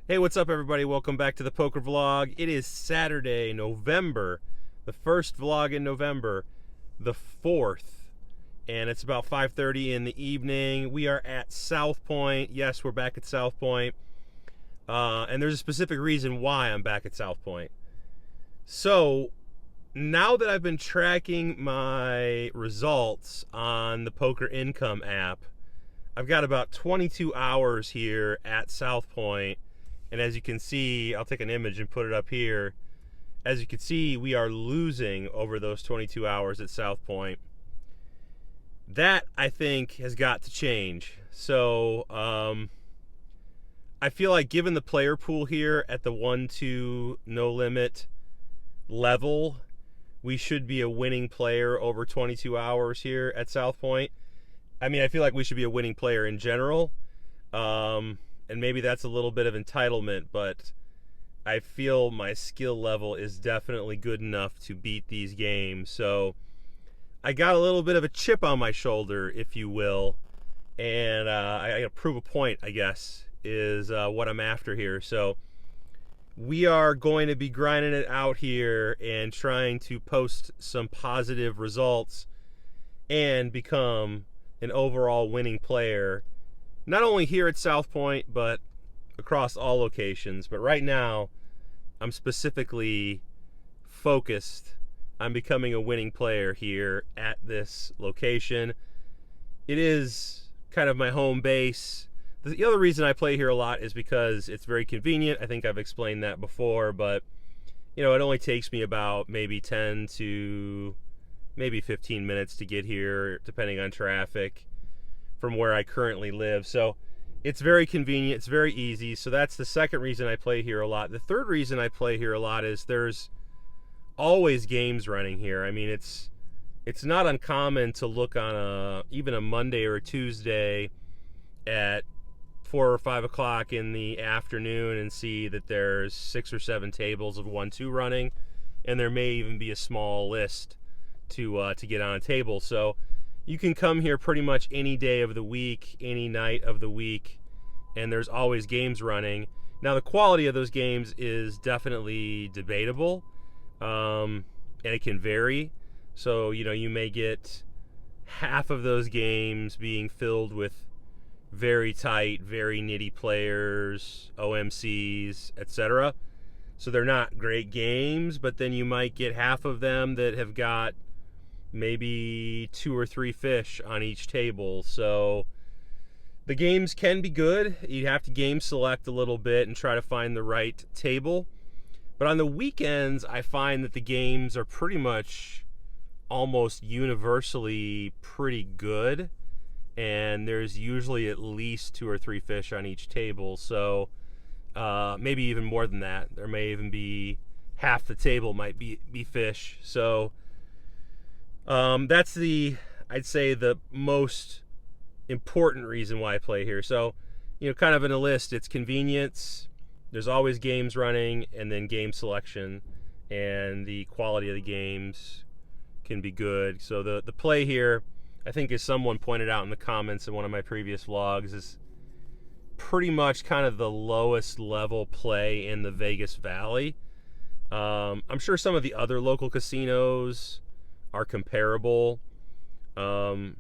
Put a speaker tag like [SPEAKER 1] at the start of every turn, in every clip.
[SPEAKER 1] Hey, what's up everybody? Welcome back to the poker vlog. It is Saturday, November, the first vlog in November, the 4th, and it's about 5:30 in the evening. We are at South Point. Yes, we're back at South Point, and there's a specific reason why I'm back at South Point. So now that I've been tracking my results on the Poker Income app, I've got about 22 hours here at South Point. And as you can see, I'll take an image and put it up here. As you can see, we are losing over those 22 hours at South Point. That, I think, has got to change. So, I feel like given the player pool here at the 1-2 no limit level, we should be a winning player over 22 hours here at South Point. I mean, I feel like we should be a winning player in general. And maybe that's a little bit of entitlement, but I feel my skill level is definitely good enough to beat these games. So I got a little bit of a chip on my shoulder, if you will, and I got to prove a point, I guess, is what I'm after here. So we are going to be grinding it out here and trying to post some positive results and become an overall winning player, not only here at South Point, but across all locations. But right now, I'm specifically focused on becoming a winning player here at this location. It is kind of my home base. The other reason I play here a lot is because it's very convenient. I think I've explained that before, but you know, it only takes me about maybe 10 to maybe 15 minutes to get here, depending on traffic, from where I currently live. So it's very convenient, it's very easy. So that's the second reason I play here a lot. The third reason I play here a lot is there's always games running here. I mean, it's not uncommon to look on even a Monday or a Tuesday at 4 or 5 o'clock in the afternoon and see that there's 6 or 7 tables of 1-2 running, and there may even be a small list to get on a table. So you can come here pretty much any day of the week, any night of the week, and there's always games running. Now, the quality of those games is definitely debatable, and it can vary. So, you know, you may get half of those games being filled with very tight, very nitty players, OMCs, etc. So they're not great games, but then you might get half of them that have got maybe 2 or 3 fish on each table. So the games can be good. You have to game select a little bit and try to find the right table. But on the weekends, I find that the games are pretty much almost universally pretty good, and there's usually at least 2 or 3 fish on each table. So maybe even more than that. There may even be half the table might be fish. So that's I'd say the most important reason why I play here. So, you know, kind of in a list, it's convenience, there's always games running, and then game selection, and the quality of the games can be good. So the play here, I think, as someone pointed out in the comments in one of my previous vlogs, is pretty much kind of the lowest level play in the Vegas Valley. I'm sure some of the other local casinos are comparable, but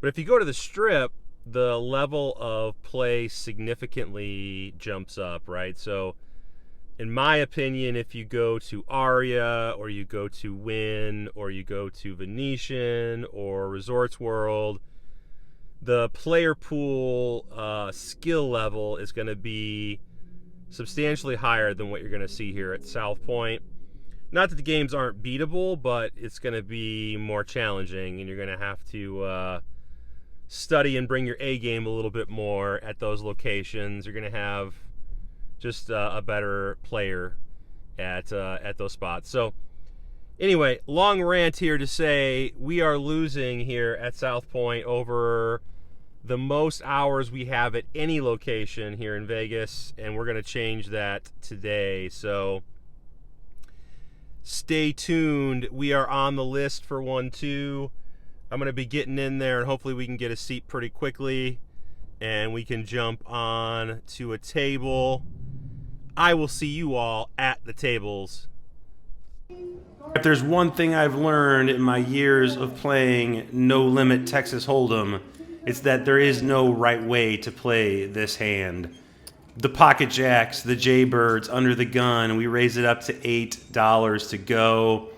[SPEAKER 1] if you go to the Strip, the level of play significantly jumps up, right? So in my opinion, if you go to Aria, or you go to Wynn, or you go to Venetian or Resorts World, the player pool skill level is going to be substantially higher than what you're going to see here at South Point. Not that the games aren't beatable, but it's going to be more challenging, and you're going to have to study and bring your A game a little bit more at those locations. You're going to have just a better player at those spots. So anyway, long rant here to say we are losing here at South Point over the most hours we have at any location here in Vegas, and we're going to change that today. So stay tuned. We are on the list for 1-2. I'm going to be getting in there, and hopefully we can get a seat pretty quickly, and we can jump on to a table. I will see you all at the tables. If there's one thing I've learned in my years of playing No Limit Texas Hold'em, it's that there is no right way to play this hand. The pocket jacks, the jaybirds, under the gun, we raise it up to $8 to go.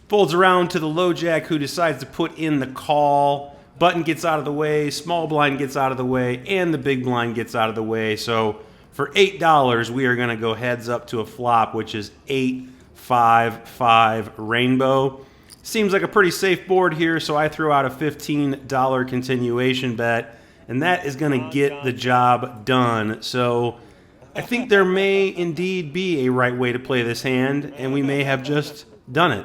[SPEAKER 1] Folds around to the low jack, who decides to put in the call. Button gets out of the way, small blind gets out of the way, and the big blind gets out of the way. So for $8, we are going to go heads up to a flop, which is 8-5-5 rainbow. Seems like a pretty safe board here, so I throw out a $15 continuation bet, and that is going to get the job done. So I think there may indeed be a right way to play this hand, and we may have just done it.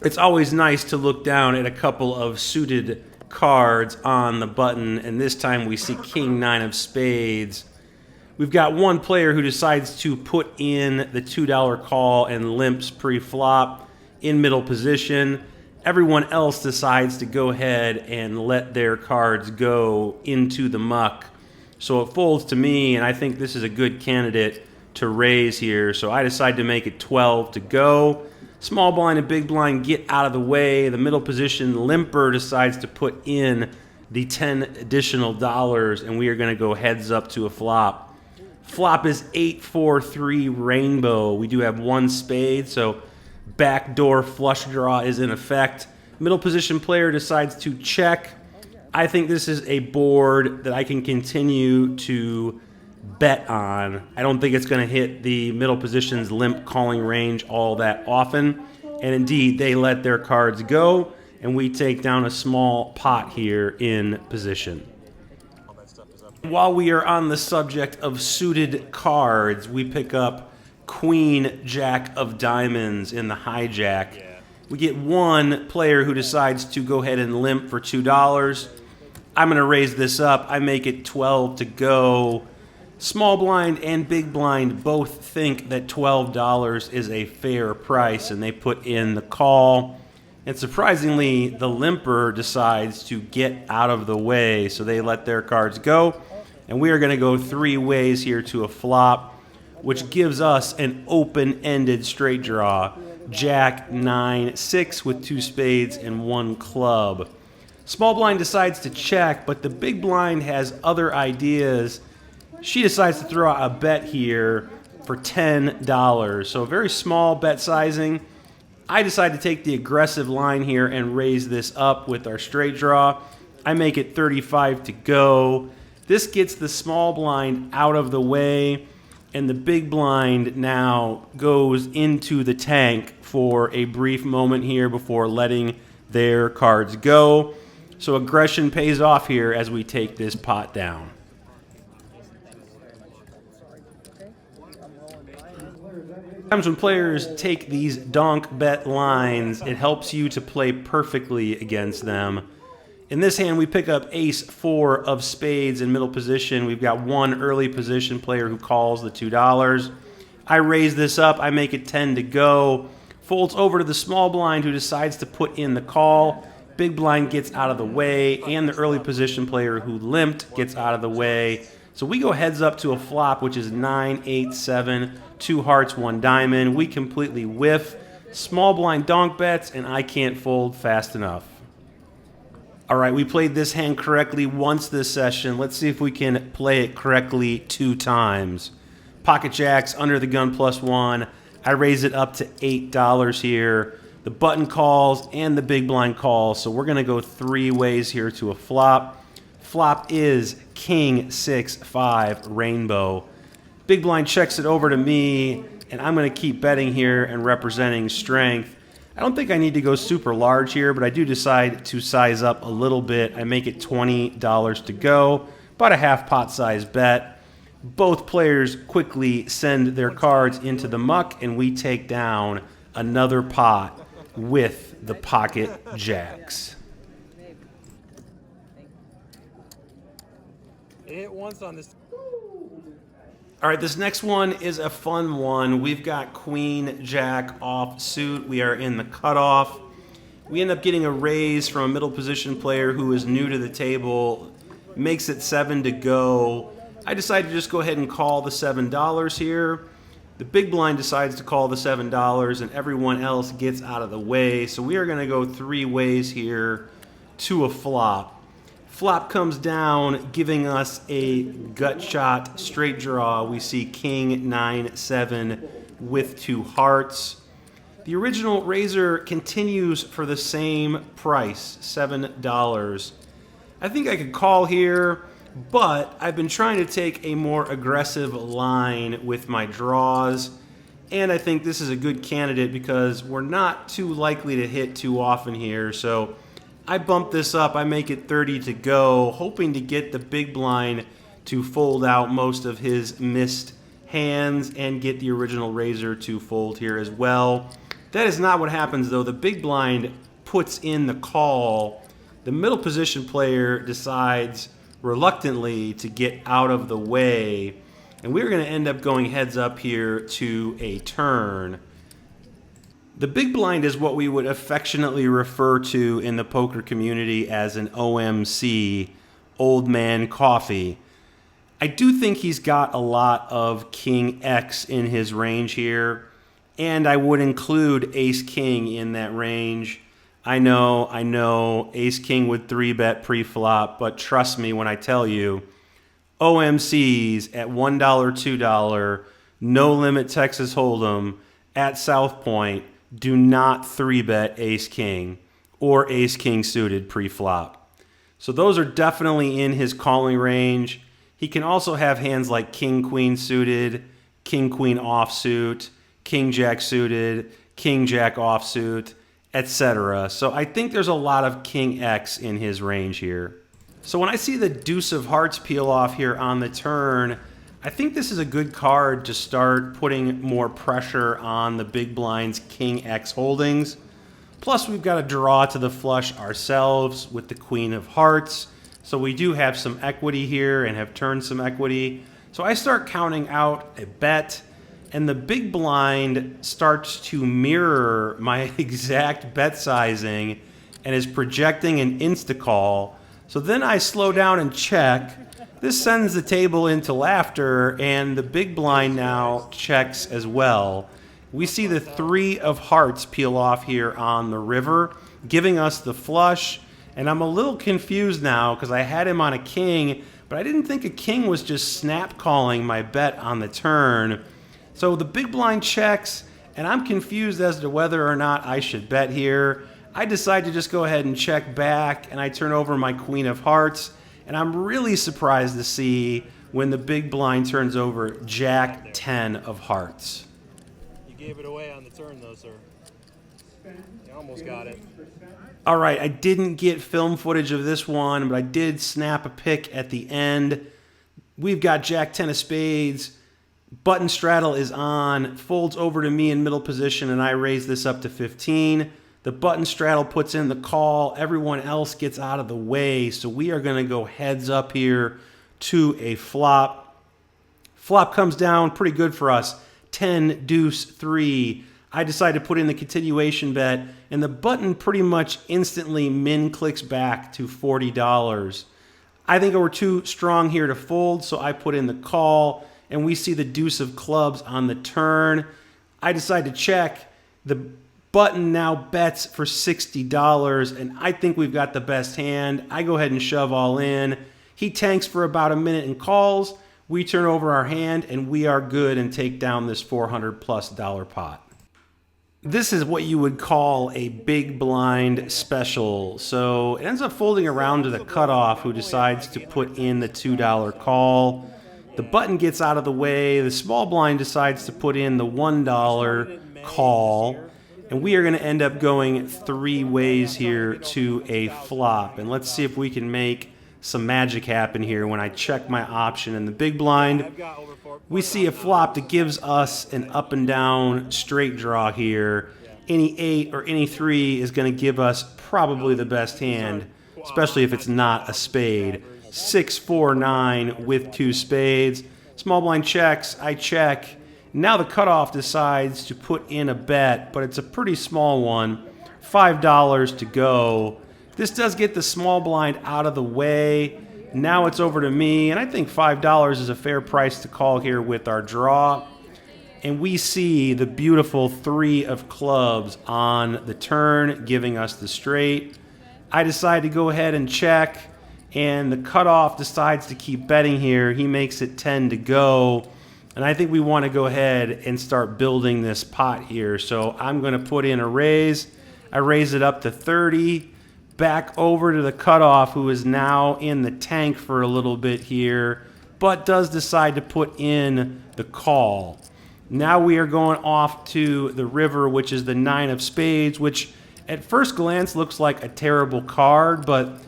[SPEAKER 1] It's always nice to look down at a couple of suited cards on the button, and this time we see King 9 of spades. We've got one player who decides to put in the $2 call and limps pre-flop in middle position. Everyone else decides to go ahead and let their cards go into the muck. So it folds to me, and I think this is a good candidate to raise here. So I decide to make it 12 to go. Small blind and big blind get out of the way. The middle position limper decides to put in the $10 additional, and we are going to go heads up to a flop. Flop is 8-4-3 rainbow. We do have one spade, so backdoor flush draw is in effect. Middle position player decides to check. I think this is a board that I can continue to bet on. I don't think it's going to hit the middle position's limp calling range all that often. And indeed, they let their cards go, and we take down a small pot here in position. While we are on the subject of suited cards, we pick up Queen Jack of Diamonds in the hijack. We get one player who decides to go ahead and limp for $2. I'm going to raise this up. I make it 12 to go. Small blind and big blind both think that $12 is a fair price, and they put in the call. And surprisingly, the limper decides to get out of the way, so they let their cards go. And we are going to go three ways here to a flop, which gives us an open-ended straight draw. Jack 9-6 with two spades and one club. Small blind decides to check, but the big blind has other ideas. She decides to throw out a bet here for $10. So a very small bet sizing. I decide to take the aggressive line here and raise this up with our straight draw. I make it 35 to go. This gets the small blind out of the way, and the big blind now goes into the tank for a brief moment here before letting their cards go. So aggression pays off here as we take this pot down. Sometimes when players take these donk bet lines, it helps you to play perfectly against them. In this hand, we pick up ace-4 of spades in middle position. We've got one early position player who calls the $2. I raise this up. I make it 10 to go. Folds over to the small blind, who decides to put in the call. Big blind gets out of the way, and the early position player who limped gets out of the way. So we go heads up to a flop, which is 9-8-7, 2 hearts, 1 diamond. We completely whiff. Small blind donk bets, and I can't fold fast enough. All right, we played this hand correctly once this session. Let's see if we can play it correctly 2 times. Pocket jacks, under the gun +1. I raise it up to $8 here. The button calls and the big blind calls, so we're going to go 3 ways here to a flop. Flop is King 6-5 rainbow. Big blind checks it over to me, and I'm going to keep betting here and representing strength.
[SPEAKER 2] I don't think I need to go super large here, but I do decide to size up a little bit. I make it $20 to go, about a half pot size bet. Both players quickly send their cards into the muck, and we take down another pot with the pocket jacks.
[SPEAKER 1] It hit once on this.
[SPEAKER 2] All right, this next one is a fun one. We've got queen jack off suit. We are in the cutoff. We end up getting a raise from a middle position player who is new to the table. Makes it 7 to go. I decide to just go ahead and call the $7 here. The big blind decides to call the $7 and everyone else gets out of the way. So we are going to go 3 ways here to a flop. Flop comes down, giving us a gut shot straight draw. We see king 9-7 with 2 hearts. The original raiser continues for the same price, $7. I think I could call here, but I've been trying to take a more aggressive line with my draws, and I think this is a good candidate because we're not too likely to hit too often here. So I bump this up. I make it 30 to go, hoping to get the big blind to fold out most of his missed hands and get the original raiser to fold here as well. That is not what happens, though. The big blind puts in the call. The middle position player decides reluctantly to get out of the way, and we're going to end up going heads up here to a turn. The big blind is what we would affectionately refer to in the poker community as an OMC, old man coffee. I do think he's got a lot of King X in his range here, and I would include Ace King in that range. I know, Ace King would 3-bet pre-flop, but trust me when I tell you, OMCs at $1, $2, no limit Texas Hold'em at South Point do not 3-bet Ace King or Ace King suited pre-flop. So those are definitely in his calling range. He can also have hands like King Queen suited, King Queen offsuit, King Jack suited, King Jack offsuit, etc. So I think there's a lot of King X in his range here. So when I see the deuce of hearts peel off here on the turn, I think this is a good card to start putting more pressure on the big blind's King X holdings. Plus we've got a draw to the flush ourselves with the queen of hearts. So we do have some equity here and have turned some equity. So I start counting out a bet, and the big blind starts to mirror my exact bet sizing and is projecting an insta-call. So then I slow down and check. This sends the table into laughter, and the big blind now checks as well. We see the 3 of hearts peel off here on the river, giving us the flush. And I'm a little confused now because I had him on a king, but I didn't think a king was just snap calling my bet on the turn. So the big blind checks, and I'm confused as to whether or not I should bet here. I decide to just go ahead and check back, and I turn over my queen of hearts. And I'm really surprised to see when the big blind turns over Jack 10 of hearts.
[SPEAKER 1] You gave it away on the turn, though, sir. You almost got it.
[SPEAKER 2] All right, I didn't get film footage of this one, but I did snap a pic at the end. We've got Jack 10 of spades. Button straddle is on, folds over to me in middle position, and I raise this up to 15. The button straddle puts in the call. Everyone else gets out of the way, so we are going to go heads up here to a flop. Flop comes down pretty good for us, 10, deuce, 3. I decide to put in the continuation bet, and the button pretty much instantly min clicks back to $40. I think we're too strong here to fold, so I put in the call, and we see the deuce of clubs on the turn. I decide to check. The button now bets for $60, and I think we've got the best hand. I go ahead and shove all in. He tanks for about a minute and calls. We turn over our hand, and we are good and take down this $400+ pot. This is what you would call a big blind special. So it ends up folding around to the cutoff, who decides to put in the $2 call. The button gets out of the way. The small blind decides to put in the $1 call. And we are going to end up going 3 ways here to a flop. And let's see if we can make some magic happen here. When I check my option in the big blind, we see a flop that gives us an up and down straight draw here. Any 8 or any 3 is going to give us probably the best hand, especially if it's not a spade. 6, 4, 9 with 2 spades. Small blind checks, I check. Now the cutoff decides to put in a bet, but it's a pretty small one. $5 to go. This does get the small blind out of the way. Now it's over to me, and I think $5 is a fair price to call here with our draw. And we see the beautiful 3 of clubs on the turn, giving us the straight. I decide to go ahead and check, and the cutoff decides to keep betting here. He makes it 10 to go. And I think we want to go ahead and start building this pot here. So I'm going to put in a raise. I raise it up to 30. Back over to the cutoff, who is now in the tank for a little bit here, but does decide to put in the call. Now we are going off to the river, which is the 9 of spades, which at first glance looks like a terrible card, but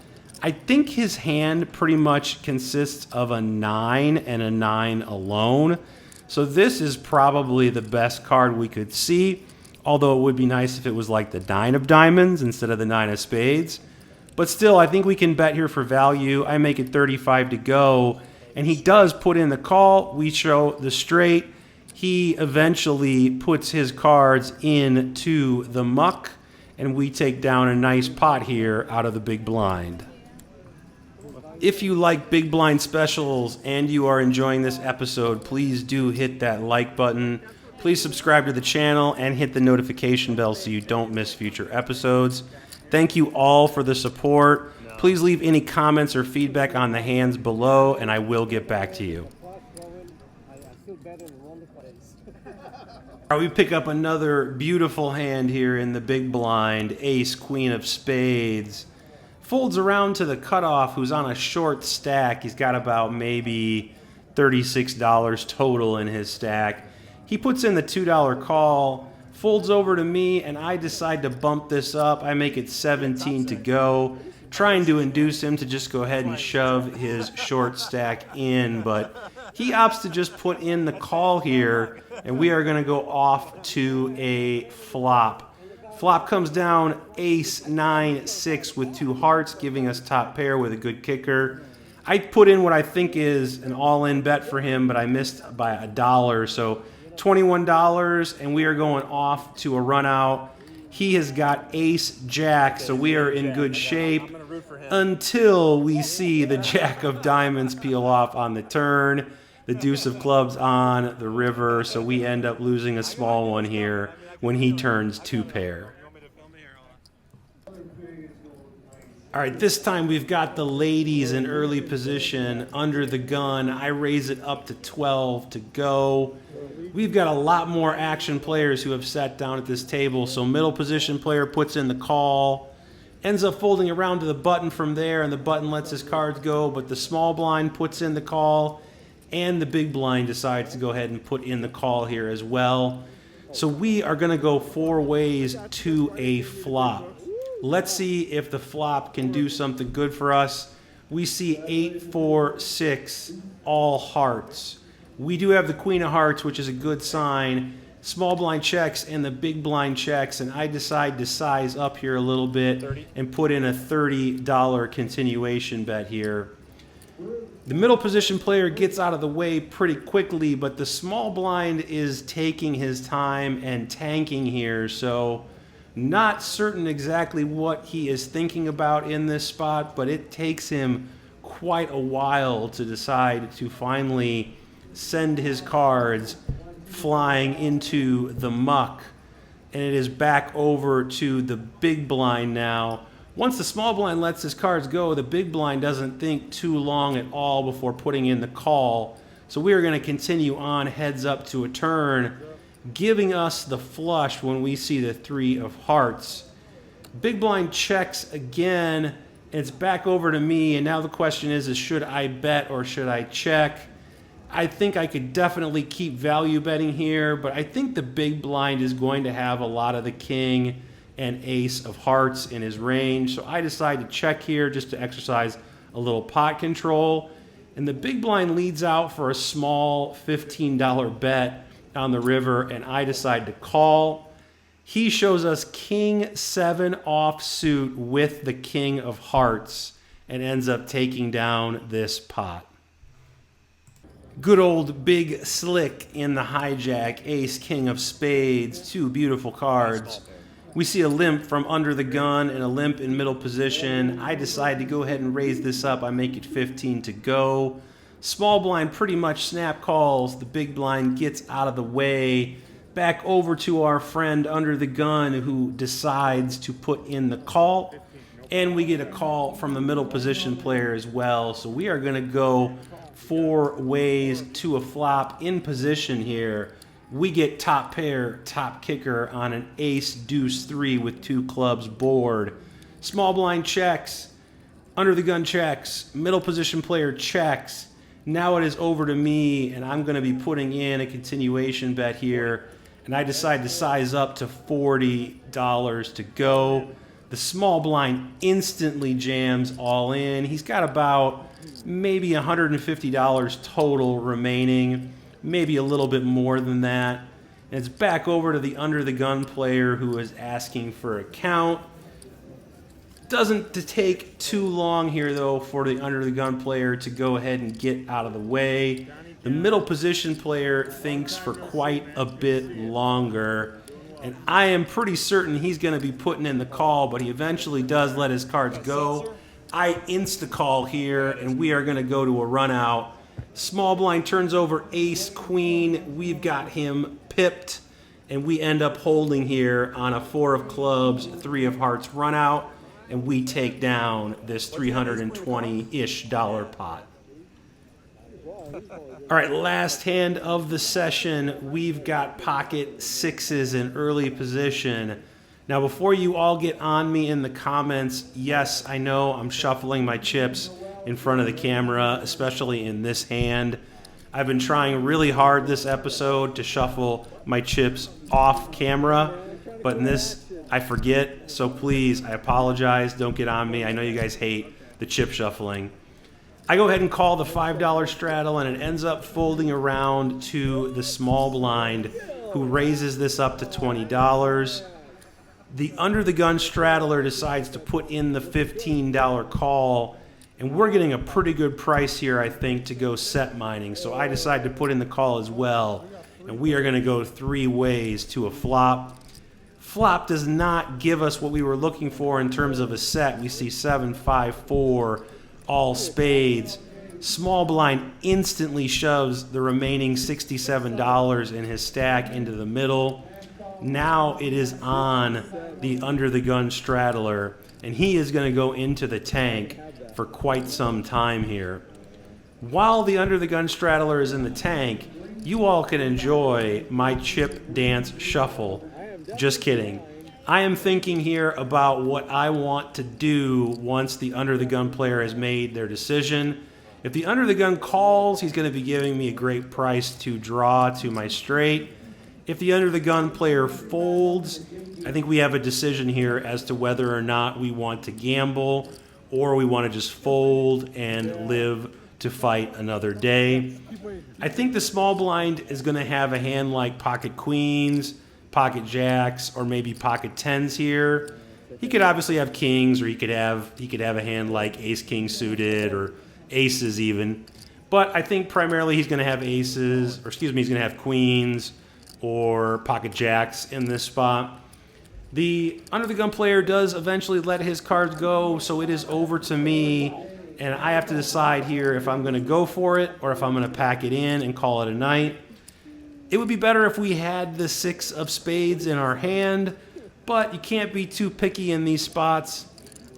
[SPEAKER 2] I think his hand pretty much consists of a 9 and a 9 alone. So this is probably the best card we could see, although it would be nice if it was like the 9 of diamonds instead of the 9 of spades. But still, I think we can bet here for value. I make it 35 to go, and he does put in the call. We show the straight. He eventually puts his cards into the muck, and we take down a nice pot here out of the big blind. If you like big blind specials and you are enjoying this episode, please do hit that like button. Please subscribe to the channel and hit the notification bell so you don't miss future episodes. Thank you all for the support. Please leave any comments or feedback on the hands below, and I will get back to you. All right, we pick up another beautiful hand here in the big blind. Ace, queen of spades. Folds around to the cutoff, who's on a short stack. He's got about maybe $36 total in his stack. He puts in the $2 call, folds over to me, and I decide to bump this up. I make it 17 to go, trying to induce him to just go ahead and shove his short stack in, but he opts to just put in the call here, and we are going to go off to a flop. Flop comes down ace, 9, 6 with 2 hearts, giving us top pair with a good kicker. I put in what I think is an all-in bet for him, but I missed by $1, so $21, and we are going off to a run out. He has got ace, jack, so we are in good shape until we see the jack of diamonds peel off on the turn. The deuce of clubs on the river, so we end up losing a small one here when he turns 2 pair. All right, this time we've got the ladies in early position under the gun. I raise it up to 12 to go. We've got a lot more action players who have sat down at this table, so middle position player puts in the call, ends up folding around to the button from there, and the button lets his cards go, but the small blind puts in the call, and the big blind decides to go ahead and put in the call here as well. So we are going to go 4 ways to a flop. Let's see if the flop can do something good for us. We see 8, 4, 6, all hearts. We do have the queen of hearts, which is a good sign. Small blind checks and the big blind checks, and I decide to size up here a little bit and put in a $30 continuation bet here. The middle position player gets out of the way pretty quickly, but the small blind is taking his time and tanking here, so not certain exactly what he is thinking about in this spot, but it takes him quite a while to decide to finally send his cards flying into the muck. And it is back over to the big blind now. Once the small blind lets his cards go, the big blind doesn't think too long at all before putting in the call. So we are going to continue on heads up to a turn, giving us the flush when we see the 3 of hearts. Big blind checks again, and it's back over to me, and now the question is should I bet or should I check? I think I could definitely keep value betting here, but I think the big blind is going to have a lot of the king and ace of hearts in his range. So I decide to check here just to exercise a little pot control. And the big blind leads out for a small $15 bet on the river, and I decide to call. He shows us king 7 offsuit with the king of hearts and ends up taking down this pot. Good old big slick in the hijack, ace king of spades, 2 beautiful cards. We see a limp from under the gun and a limp in middle position. I decide to go ahead and raise this up. I make it 15 to go. Small blind pretty much snap calls. The big blind gets out of the way. Back over to our friend under the gun who decides to put in the call. And we get a call from the middle position player as well. So we are going to go 4 ways to a flop in position here. We get top pair, top kicker on an ace deuce 3 with 2 clubs board. Small blind checks, under the gun checks, middle position player checks. Now it is over to me, and I'm going to be putting in a continuation bet here, and I decide to size up to $40 to go. The small blind instantly jams all in. He's got about maybe $150 total remaining, maybe a little bit more than that. And it's back over to the under the gun player who is asking for a count. Doesn't take too long here, though, for the under the gun player to go ahead and get out of the way. The middle position player thinks for quite a bit longer. And I am pretty certain he's going to be putting in the call, but he eventually does let his cards go. I insta-call here, and we are going to go to a run out. Small blind turns over ace, queen. We've got him pipped, and we end up holding here on a 4 of clubs, 3 of hearts run out, and we take down this $320-ish pot. All right, last hand of the session. We've got pocket 6s in early position. Now, before you all get on me in the comments, yes, I know I'm shuffling my chips in front of the camera, especially in this hand. I've been trying really hard this episode to shuffle my chips off camera, but in this, I forget. So please, I apologize. Don't get on me. I know you guys hate the chip shuffling. I go ahead and call the $5 straddle, and it ends up folding around to the small blind, who raises this up to $20. The under the gun straddler decides to put in the $15 call, and we're getting a pretty good price here, I think, to go set mining. So I decide to put in the call as well, and we are going to go 3 ways to a flop. Flop does not give us what we were looking for in terms of a set. We see 7, 5, 4, all spades. Small blind instantly shoves the remaining $67 in his stack into the middle. Now it is on the under the gun straddler, and he is going to go into the tank for quite some time here. While the under the gun straddler is in the tank, you all can enjoy my chip dance shuffle. Just kidding. I am thinking here about what I want to do once the under the gun player has made their decision. If the under the gun calls, he's going to be giving me a great price to draw to my straight. If the under the gun player folds, I think we have a decision here as to whether or not we want to gamble or we want to just fold and live to fight another day. I think the small blind is going to have a hand like pocket queens, pocket jacks, or maybe pocket 10s here. He could obviously have kings, or he could have a hand like ace king suited or aces even. But I think primarily he's going to have aces, or excuse me, he's going to have queens or pocket jacks in this spot. The under the gun player does eventually let his cards go, so it is over to me, and I have to decide here if I'm going to go for it or if I'm going to pack it in and call it a night. It would be better if we had the 6 of spades in our hand, but you can't be too picky in these spots.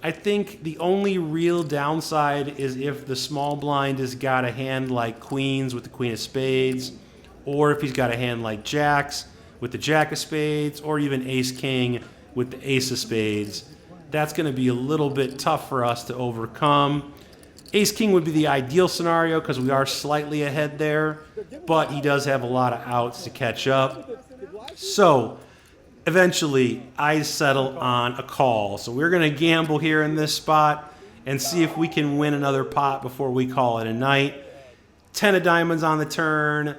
[SPEAKER 2] I think the only real downside is if the small blind has got a hand like queens with the queen of spades, or if he's got a hand like jacks with the jack of spades, or even ace king with the ace of spades. That's going to be a little bit tough for us to overcome. Ace King would be the ideal scenario because we are slightly ahead there, but he does have a lot of outs to catch up. So eventually I settle on a call. So we're going to gamble here in this spot and see if we can win another pot before we call it a night. 10 of diamonds on the turn,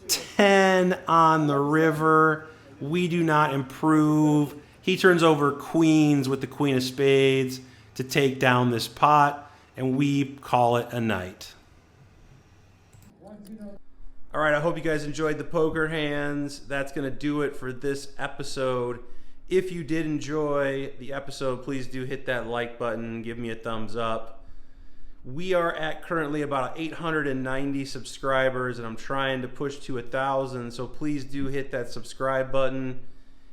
[SPEAKER 2] 10 on the river. We do not improve. He turns over queens with the queen of spades to take down this pot, and we call it a night. All right, I hope you guys enjoyed the poker hands. That's going to do it for this episode. If you did enjoy the episode, please do hit that like button. Give me a thumbs up. We are at currently about 890 subscribers, and I'm trying to push to 1,000. So please do hit that subscribe button.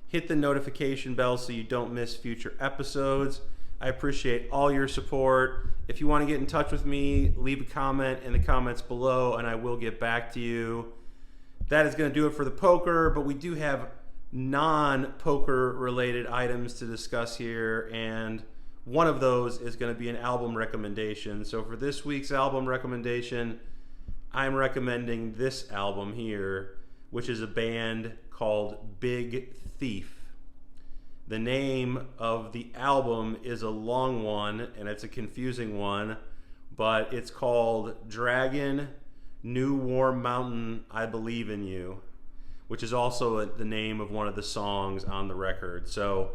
[SPEAKER 2] Hit the notification bell so you don't miss future episodes. I appreciate all your support. If you want to get in touch with me, leave a comment in the comments below and I will get back to you. That is going to do it for the poker, but we do have non-poker related items to discuss here, and one of those is going to be an album recommendation. So for this week's album recommendation, I'm recommending this album here, which is a band called Big Thief. The name of the album is a long one, and it's a confusing one, but it's called Dragon, New Warm Mountain, I Believe in You, which is also the name of one of the songs on the record. So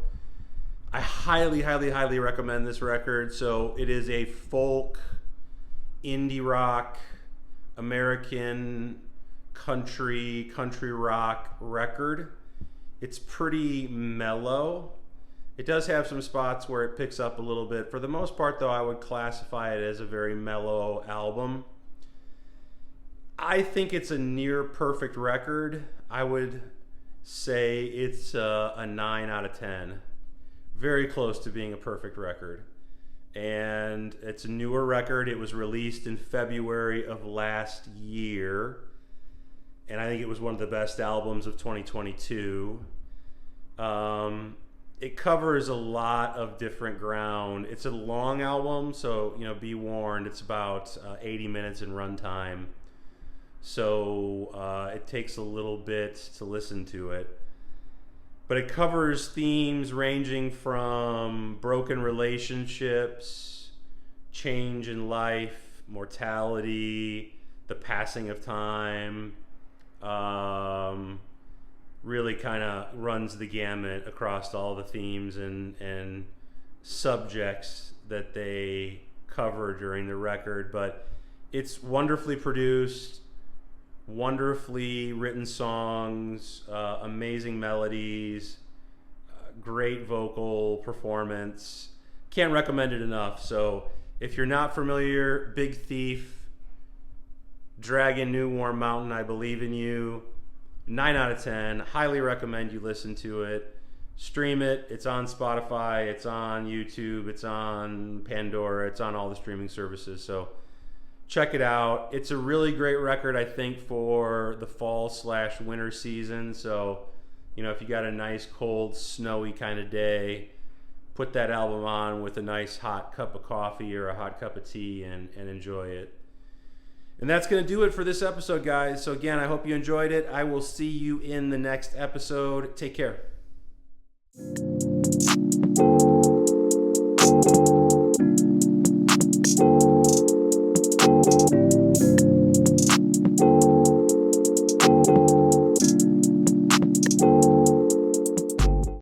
[SPEAKER 2] I highly, highly, highly recommend this record. So it is a folk, indie rock, American country rock record. It's pretty mellow. It does have some spots where it picks up a little bit. For the most part, though, I would classify it as a very mellow album. I think it's a near perfect record. I would say it's a 9 out of 10. Very close to being a perfect record. And it's a newer record. It was released in February of last year. And I think it was one of the best albums of 2022. It covers a lot of different ground. It's a long album, so be warned. It's about 80 minutes in runtime, so it takes a little bit to listen to it. But it covers themes ranging from broken relationships, change in life, mortality, the passing of time. Really kind of runs the gamut across all the themes and subjects that they cover during the record. But it's wonderfully produced, wonderfully written songs, amazing melodies, great vocal performance. Can't recommend it enough. So if you're not familiar, Big Thief, Dragon, New Warm Mountain, I Believe in You, 9 out of 10. Highly recommend you listen to it. Stream it. It's on Spotify. It's on YouTube. It's on Pandora. It's on all the streaming services. So check it out. It's a really great record, I think, for the fall/winter season. So, if you got a nice, cold, snowy kind of day, put that album on with a nice hot cup of coffee or a hot cup of tea and enjoy it. And that's going to do it for this episode, guys. So again, I hope you enjoyed it. I will see you in the next episode. Take care.